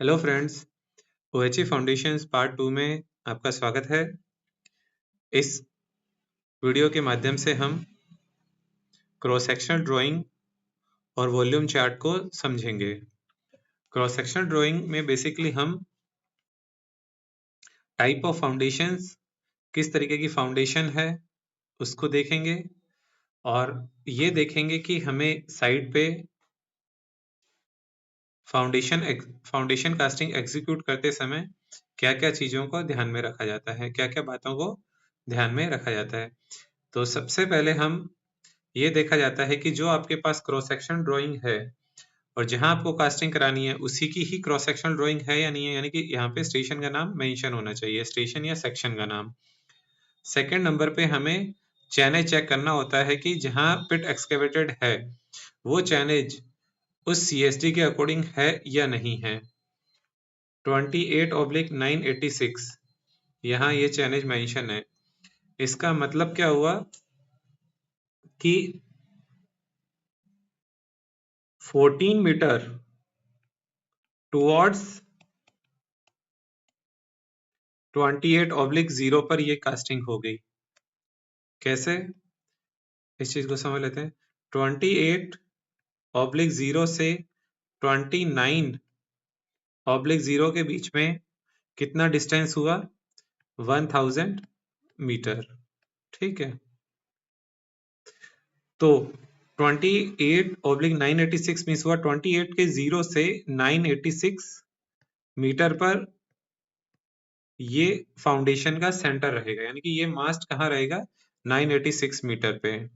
Hello friends, OHE foundations part 2 में आपका स्वागत है। इस वीडियो के माध्यम से हम क्रॉस सेक्शनल ड्राइंग और वॉल्यूम चार्ट को समझेंगे। क्रॉस सेक्शनल ड्राइंग में बेसिकली हम टाइप ऑफ फाउंडेशंस, किस तरीके की फाउंडेशन है उसको देखेंगे और ये देखेंगे कि हमें साइड पे फाउंडेशन कास्टिंग एग्जीक्यूट करते समय क्या क्या चीज़ों को ध्यान में रखा जाता है, क्या क्या बातों को ध्यान में रखा जाता है। तो सबसे पहले हम ये देखा जाता है कि जो आपके पास क्रॉस सेक्शन ड्राइंग है और जहां आपको कास्टिंग करानी है उसी की ही क्रॉस सेक्शन ड्राइंग है या नहीं है, यानी कि यहाँ पे स्टेशन का नाम मेंशन होना चाहिए, स्टेशन या सेक्शन का नाम। सेकंड नंबर पे हमें चैनेज चेक करना होता है कि जहां पिट एक्सकेवेटेड है वो चैनेज उस सीएसडी के अकॉर्डिंग है या नहीं है। 28/986 यहाँ ये चैनेज मेंशन है। इसका मतलब क्या हुआ कि 14 मीटर टुवर्ड्स 28/0 पर ये कास्टिंग हो गई। कैसे, इस चीज को समझ लेते हैं। 28/0 से 29/0 के बीच में कितना डिस्टेंस हुआ? 1000 मीटर। ठीक है, तो 28/986 मीन्स हुआ 28 के 0 से 986 मीटर पर ये फाउंडेशन का सेंटर रहेगा, यानी कि ये मास्ट कहाँ रहेगा? 986 मीटर पे।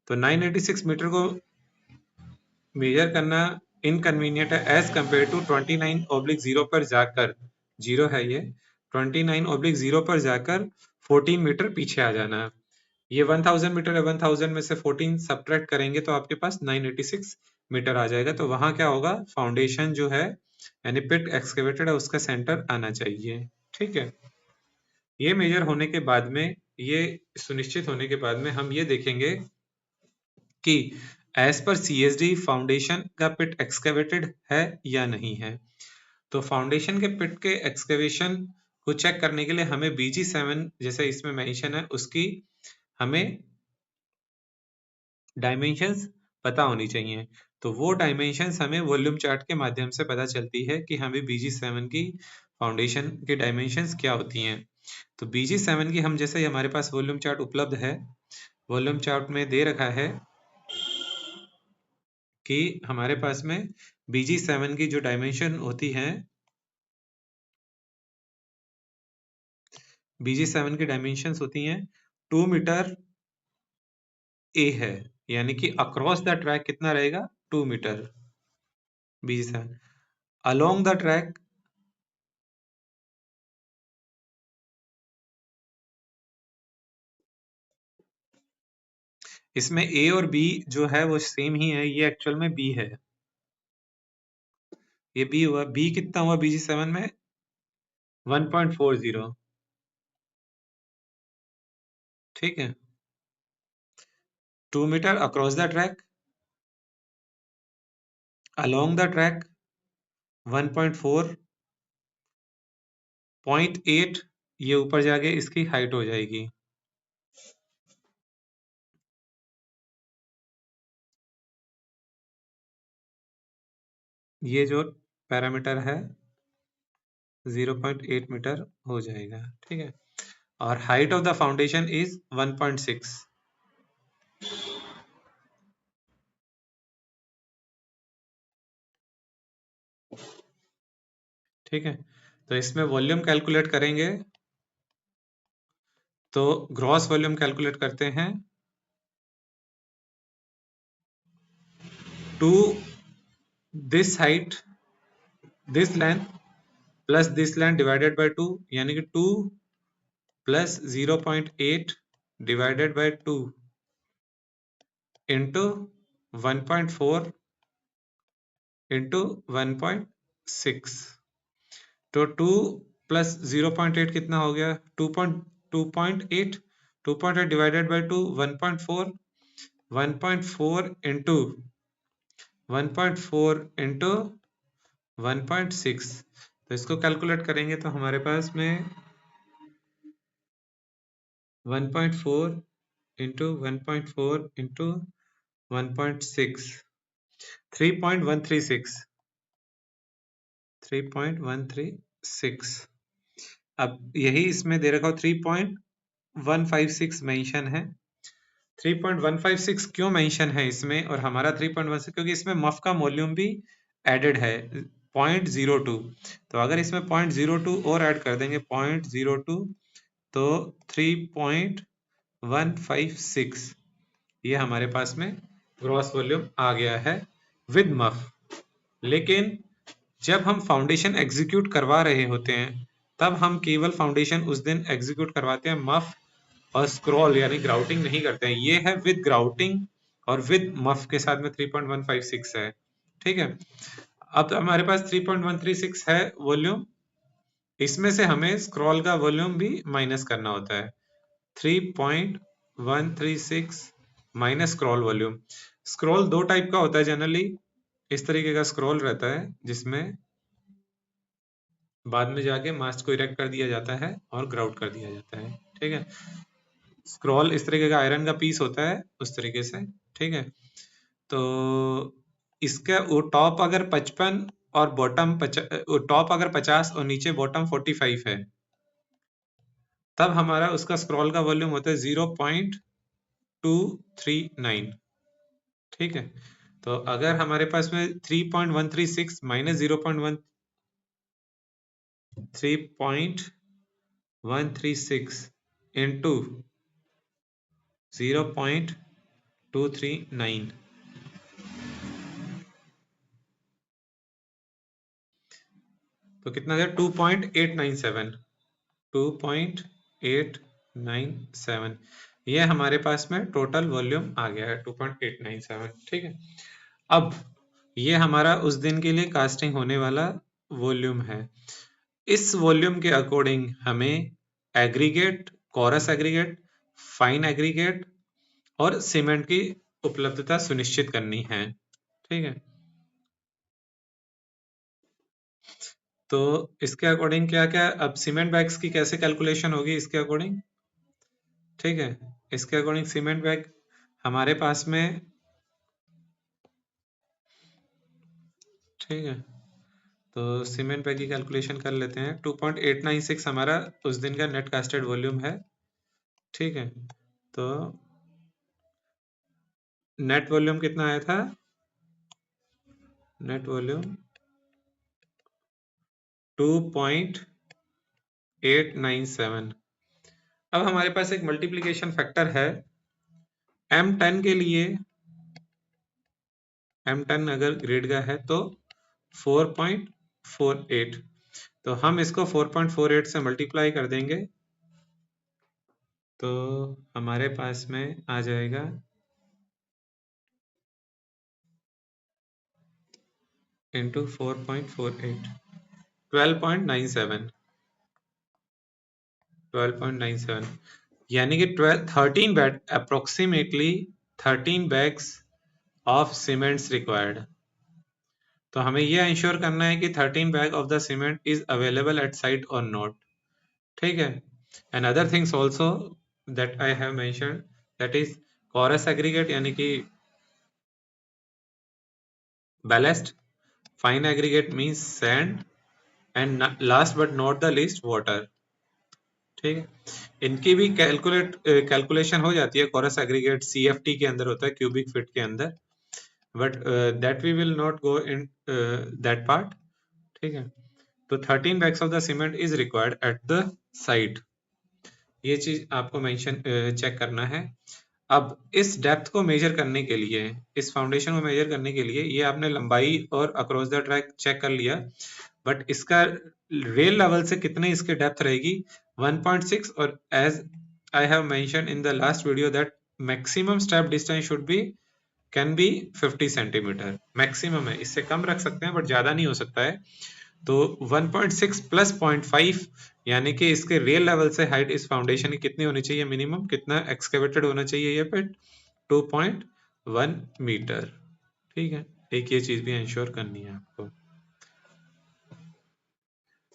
तो 986 मीटर को मेजर करना इनकन्वीनियंट है एज कम्पेयर टू 29/0 पर जाकर, जीरो है ये, 29/0 पर जाकर 14 मीटर पीछे आ जाना। ये 1000 मीटर है, 1000 में से 14 सब्ट्रैक्ट करेंगे तो आपके पास 986 मीटर आ जाएगा। तो वहां क्या होगा? फाउंडेशन जो है यानी पिट एक्सकेवेटेड है उसका सेंटर आना चाहिए। ठीक है, ये मेजर होने के बाद में, ये सुनिश्चित होने के बाद में हम ये देखेंगे कि एज पर सीएसडी फाउंडेशन का पिट एक्सकेवेटेड है या नहीं है। तो फाउंडेशन के पिट के एक्सकेवेशन को चेक करने के लिए हमें BG7 जैसे इसमें मेंशन है उसकी हमें डायमेंशंस पता होनी चाहिए। तो वो डायमेंशंस हमें वॉल्यूम चार्ट के माध्यम से पता चलती है कि हमें BG7 की फाउंडेशन की डायमेंशंस क्या होती हैं। तो BG7 की हम जैसे हमारे पास वॉल्यूम चार्ट उपलब्ध है, वॉल्यूम चार्ट में दे रखा है कि हमारे पास में BG7 की जो डायमेंशन होती है, BG7 की डायमेंशंस होती हैं 2 मीटर ए है, यानी कि अक्रॉस द ट्रैक कितना रहेगा? 2 metre BG7। Along the track इसमें ए और बी जो है वो सेम ही है, ये एक्चुअल में बी है, ये बी हुआ। बी कितना हुआ BG7 में? 1.40। ठीक है, 2 metre across the track, along the track 1.4, 0.8 ये ऊपर जाके इसकी हाइट हो जाएगी। ये जो पैरामीटर है 0.8 मीटर हो जाएगा। ठीक है, और height of the foundation is 1.6। ठीक है, तो इसमें वॉल्यूम कैलकुलेट करेंगे तो ग्रॉस वॉल्यूम कैलकुलेट करते हैं। To this height, this length plus this length divided by 2, यानी कि 2 plus 0.8 divided by 2 into 1.4 into 1.6। तो 2 प्लस 0.8 कितना हो गया? 2.8, 2.8 डिवाइडेड बाय 2 1.4, 1.4 इंटू 1.4 इंटू 1.6, तो इसको कैलकुलेट करेंगे तो हमारे पास में 1.4 इंटू 1.4 इंटू 1.6 3.136 अब यही इसमें दे रखा हो 3.156 मेंशन है। 3.156 क्यों मेंशन है इसमें और हमारा 3.16, क्योंकि इसमें मफ का वॉल्यूम भी एडेड है 0.02, तो अगर इसमें 0.02 और ऐड कर देंगे 0.02 तो 3.156 ये हमारे पास में ग्रॉस वॉल्यूम आ गया है विद मफ। लेकिन जब हम फाउंडेशन एग्जीक्यूट करवा रहे होते हैं तब हम केवल फाउंडेशन उस दिन एग्जीक्यूट करवाते हैं, मफ और स्क्रॉल यानी ग्राउटिंग नहीं करते हैं। ये है विद ग्राउटिंग और विद मफ के साथ में 3.156 है। ठीक है, अब तो हमारे पास 3.136 है वॉल्यूम, इसमें से हमें स्क्रॉल का वॉल्यूम भी माइनस करना होता है। 3.136 माइनस स्क्रॉल वॉल्यूम। स्क्रॉल दो टाइप का होता है जनरली, इस तरीके का स्क्रॉल रहता है जिसमें बाद में जाके मास्ट को इरेक्ट कर दिया जाता है और ग्राउट कर दिया जाता है। ठीक है, स्क्रॉल इस तरीके का आयरन का पीस होता है उस तरीके से। ठीक है, तो इसका टॉप अगर 55 और बॉटम टॉप अगर 50 और नीचे बॉटम 45 है तब हमारा उसका स्क्रॉल का वॉल्यूम होता है 0.239। ठीक है, तो अगर हमारे पास में 3.136 माइनस 3.136 इंटू 0.239 तो कितना है 2.897 2.897 ये हमारे पास में टोटल वॉल्यूम आ गया है 2.897। ठीक है, अब ये हमारा उस दिन के लिए कास्टिंग होने वाला वॉल्यूम है। इस वॉल्यूम के अकॉर्डिंग हमें aggregate, coarse aggregate, fine aggregate और सीमेंट की उपलब्धता सुनिश्चित करनी है। ठीक है, तो इसके अकॉर्डिंग क्या क्या, अब सीमेंट बैग्स की कैसे कैलकुलेशन होगी इसके अकॉर्डिंग। ठीक है, इसके अकॉर्डिंग सीमेंट बैग हमारे पास में, ठीक है, तो सीमेंट बैग की कैलकुलेशन कर लेते हैं। 2.896 हमारा उस दिन का नेट कास्टेड वॉल्यूम है। ठीक है, तो नेट वॉल्यूम कितना आया था, नेट वॉल्यूम 2.897। अब हमारे पास एक मल्टीप्लिकेशन फैक्टर है M10 के लिए, M10 अगर ग्रेड का है तो 4.48, तो हम इसको 4.48 से मल्टीप्लाई कर देंगे तो हमारे पास में आ जाएगा 4.48 12.97 यानी कि 13 bag approximately 13 bags of cements required. तो हमें यह इंश्योर करना है कि 13 bag of the cement is available at site और नॉट। ठीक है, and other things also that I have mentioned, that is coarse aggregate यानी कि ballast, fine aggregate means sand, and last but not the least water. ठीक है, इनकी भी calculation हो जाती है। कोरस एग्रीगेट CFT के अंदर होता है, क्यूबिक फीट के अंदर, but that we will not go in that part. ठीक है, तो 13 bags of the cement is required at the site, ये चीज आपको मेंशन चेक करना है। अब इस डेप्थ को मेजर करने के लिए, इस फाउंडेशन को मेजर करने के लिए, ये आपने लंबाई और अक्रॉस द ट्रैक चेक कर लिया, बट इसका रेल लेवल से कितने इसकी डेप्थ रहेगी 1.6, और as I have mention in the last video that maximum step distance should be can be 50 centimetre maximum है, इससे कम रख सकते हैं बट ज्यादा नहीं हो सकता है। तो 1.6 प्लस 0.5 यानी कि इसके रियल लेवल से हाइट इस फाउंडेशन की कितनी होनी चाहिए, मिनिमम कितना एक्सकेवेटेड होना चाहिए ये पे 2.1 मीटर। ठीक है, एक ये चीज भी इंश्योर करनी है आपको।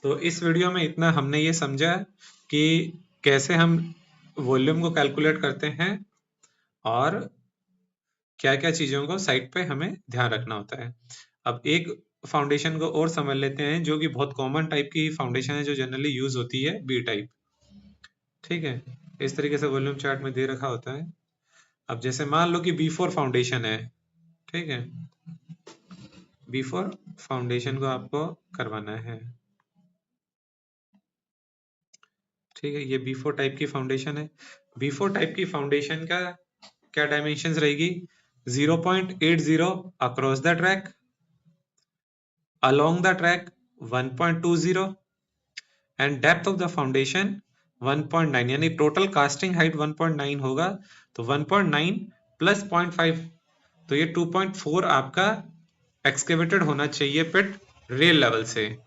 तो इस वीडियो में इतना हमने ये समझा कि कैसे हम वॉल्यूम को कैलकुलेट करते हैं और क्या-क्या चीज़ों को साइट पे हमें ध्यान रखना होता है। अब एक फाउंडेशन को और समझ लेते हैं जो कि बहुत कॉमन टाइप की फाउंडेशन है जो जनरली यूज होती है, बी टाइप। ठीक है, इस तरीके से वॉल्यूम चार्ट में दे रखा होता है। अब जैसे मान लो कि B4 फाउंडेशन है, ठीक है, B4 फाउंडेशन को आपको करवाना है। ठीक है, ये B4 टाइप की फाउंडेशन है। B4 टाइप की फाउंडेशन का क्या डायमेंशंस रहेगी? 0.80 across the track, along the track 1.20 and depth of the foundation 1.9, यानी टोटल कास्टिंग हाइट 1.9 होगा, तो 1.9 प्लस 0.5, तो ये 2.4 आपका एक्सकेवेटेड होना चाहिए पिट रेल लेवल से।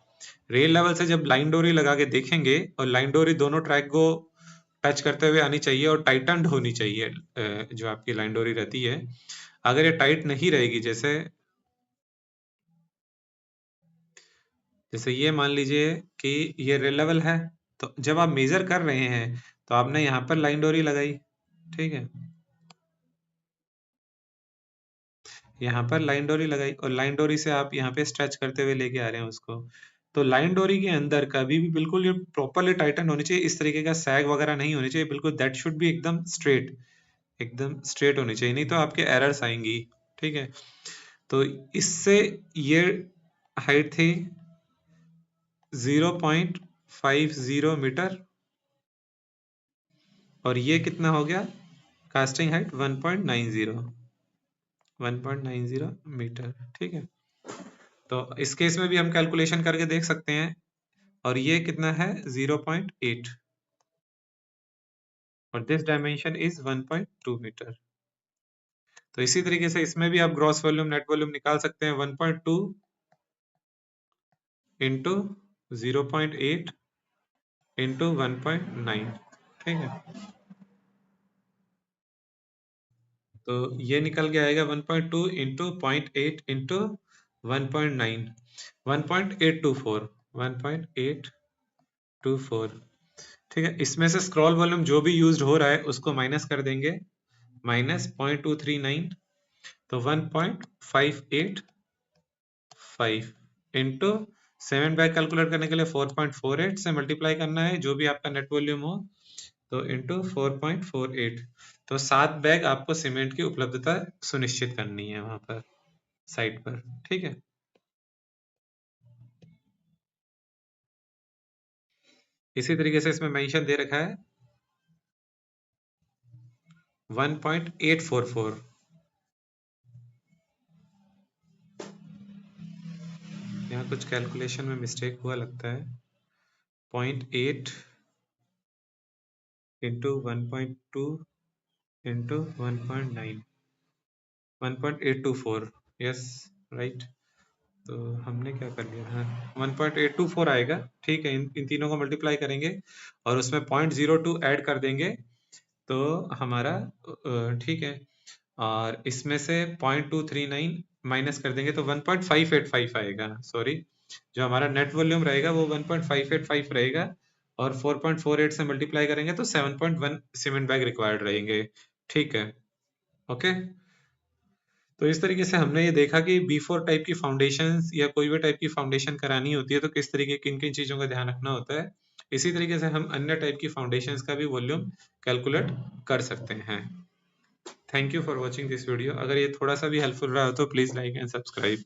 रेल लेवल से जब लाइन डोरी लगा के देखेंगे और लाइन डोरी दोनों ट्रैक को टच करते हुए आनी चाहिए और टाइटन्ड होनी चाहिए, जो आपकी लाइन डोरी रहती है। अगर ये टाइट नहीं रहेगी, जैसे ये मान लीजिए कि ये रेल लेवल है, तो जब आप मेजर कर रहे हैं तो आपने यहाँ पर लाइन डोरी लगाई, ठीक है, यहाँ पर लाइन डोरी लगाई और लाइन डोरी से आप यहाँ पे स्ट्रेच करते हुए लेके आ रहे हैं उसको। तो लाइन डोरी के अंदर कभी भी बिल्कुल ये प्रॉपरली टाइटन होनी चाहिए, इस तरीके का सैग वगैरह नहीं होनी चाहिए, बिल्कुल दैट शुड बी एकदम स्ट्रेट होनी चाहिए, नहीं तो आपके एरर्स आएंगी। ठीक है, तो इससे ये हाइट थी 0.50 मीटर और ये कितना हो गया कास्टिंग हाइट 1.90 मीटर। ठीक है, तो इस केस में भी हम कैलकुलेशन करके देख सकते हैं और ये कितना है 0.8 और दिस डायमेंशन इज 1.2 मीटर। तो इसी तरीके से इसमें भी आप ग्रॉस वॉल्यूम नेट वॉल्यूम निकाल सकते हैं, 1.2 इंटू 0.8 इंटू 1.9। ठीक है, तो ये निकल के आएगा 1.2 इंटू 0.8 इंटू 1.9, 1.824। ठीक है, इसमें से स्क्रॉल वॉल्यूम जो भी यूज्ड हो रहा है उसको माइनस कर देंगे, माइनस 0.239, तो 1.585 इंटू 7 बैग कैलकुलेट करने के लिए 4.48 से मल्टीप्लाई करना है जो भी आपका नेट वॉल्यूम हो, तो इंटू 4.48, तो 7 बैग आपको सीमेंट की उपलब्धता सुनिश्चित करनी है वहां पर साइट पर। ठीक है, इसी तरीके से इसमें मेंशन दे रखा है 1.844, यहाँ कुछ कैलकुलेशन में मिस्टेक हुआ लगता है, 0.8 इंटू 1.2 इंटू 1.9, 1.824, यस राइट। तो हमने क्या कर लिया, हाँ 1.824 आएगा। ठीक है, इन तीनों को मल्टीप्लाई करेंगे और उसमें 0.02 ऐड कर देंगे तो हमारा ठीक है, और इसमें से 0.239 माइनस कर देंगे तो 1.585 आएगा। सॉरी, जो हमारा नेट वॉल्यूम रहेगा वो 1.585 रहेगा और 4.48 से मल्टीप्लाई करेंगे तो 7.1 सीमेंट बैग रिक्वायर्ड रहेंगे। ठीक है, ओके। तो इस तरीके से हमने ये देखा कि B4 टाइप की फाउंडेशंस या कोई भी टाइप की फाउंडेशन करानी होती है तो किस तरीके किन-किन चीज़ों का ध्यान रखना होता है। इसी तरीके से हम अन्य टाइप की फाउंडेशंस का भी वॉल्यूम कैलकुलेट कर सकते हैं। Thank you for watching this video. अगर ये थोड़ा सा भी हेल्पफुल रहा हो तो प्लीज़ लाइक एंड सब्सक्राइब।